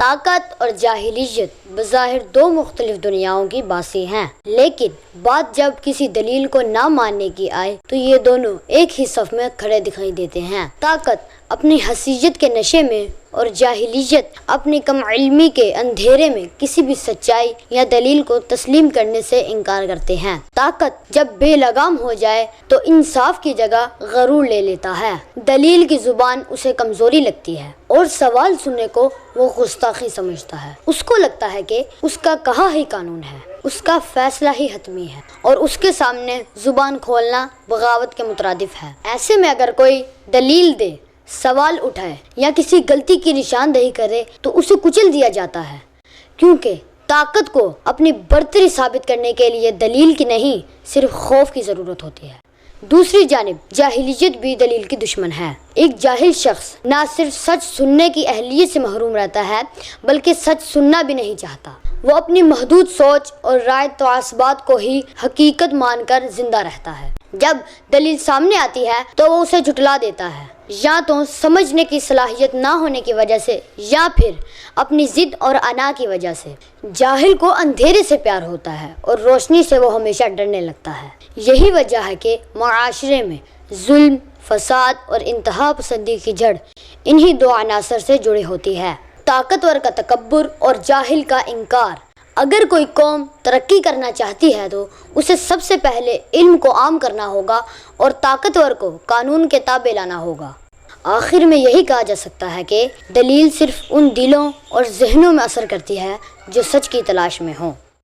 طاقت اور جاہلیت بظاہر دو مختلف دنیاؤں کی باسی ہیں، لیکن بات جب کسی دلیل کو نہ ماننے کی آئے تو یہ دونوں ایک ہی صف میں کھڑے دکھائی دیتے ہیں۔ طاقت اپنی حیثیت کے نشے میں اور جاہلیت اپنی کم علمی کے اندھیرے میں کسی بھی سچائی یا دلیل کو تسلیم کرنے سے انکار کرتے ہیں۔ طاقت جب بے لگام ہو جائے تو انصاف کی جگہ غرور لے لیتا ہے، دلیل کی زبان اسے کمزوری لگتی ہے اور سوال سننے کو وہ گستاخی سمجھتا ہے۔ اس کو لگتا ہے کہ اس کا کہا ہی قانون ہے، اس کا فیصلہ ہی حتمی ہے اور اس کے سامنے زبان کھولنا بغاوت کے مترادف ہے۔ ایسے میں اگر کوئی دلیل دے، سوال اٹھائے یا کسی غلطی کی نشاندہی کرے تو اسے کچل دیا جاتا ہے، کیونکہ طاقت کو اپنی برتری ثابت کرنے کے لیے دلیل کی نہیں، صرف خوف کی ضرورت ہوتی ہے۔ دوسری جانب جاہلیت بھی دلیل کی دشمن ہے۔ ایک جاہل شخص نہ صرف سچ سننے کی اہلیت سے محروم رہتا ہے بلکہ سچ سننا بھی نہیں چاہتا۔ وہ اپنی محدود سوچ اور رائے تعصبات کو ہی حقیقت مان کر زندہ رہتا ہے۔ جب دلیل سامنے آتی ہے تو وہ اسے جھٹلا دیتا ہے، یا تو سمجھنے کی صلاحیت نہ ہونے کی وجہ سے یا پھر اپنی ضد اور انا کی وجہ سے۔ جاہل کو اندھیرے سے پیار ہوتا ہے اور روشنی سے وہ ہمیشہ ڈرنے لگتا ہے۔ یہی وجہ ہے کہ معاشرے میں ظلم، فساد اور انتہا پسندی کی جڑ انہی دو عناصر سے جڑی ہوتی ہے، طاقتور کا تکبر اور جاہل کا انکار۔ اگر کوئی قوم ترقی کرنا چاہتی ہے تو اسے سب سے پہلے علم کو عام کرنا ہوگا اور طاقتور کو قانون کے تابع لانا ہوگا۔ آخر میں یہی کہا جا سکتا ہے کہ دلیل صرف ان دلوں اور ذہنوں میں اثر کرتی ہے جو سچ کی تلاش میں ہوں۔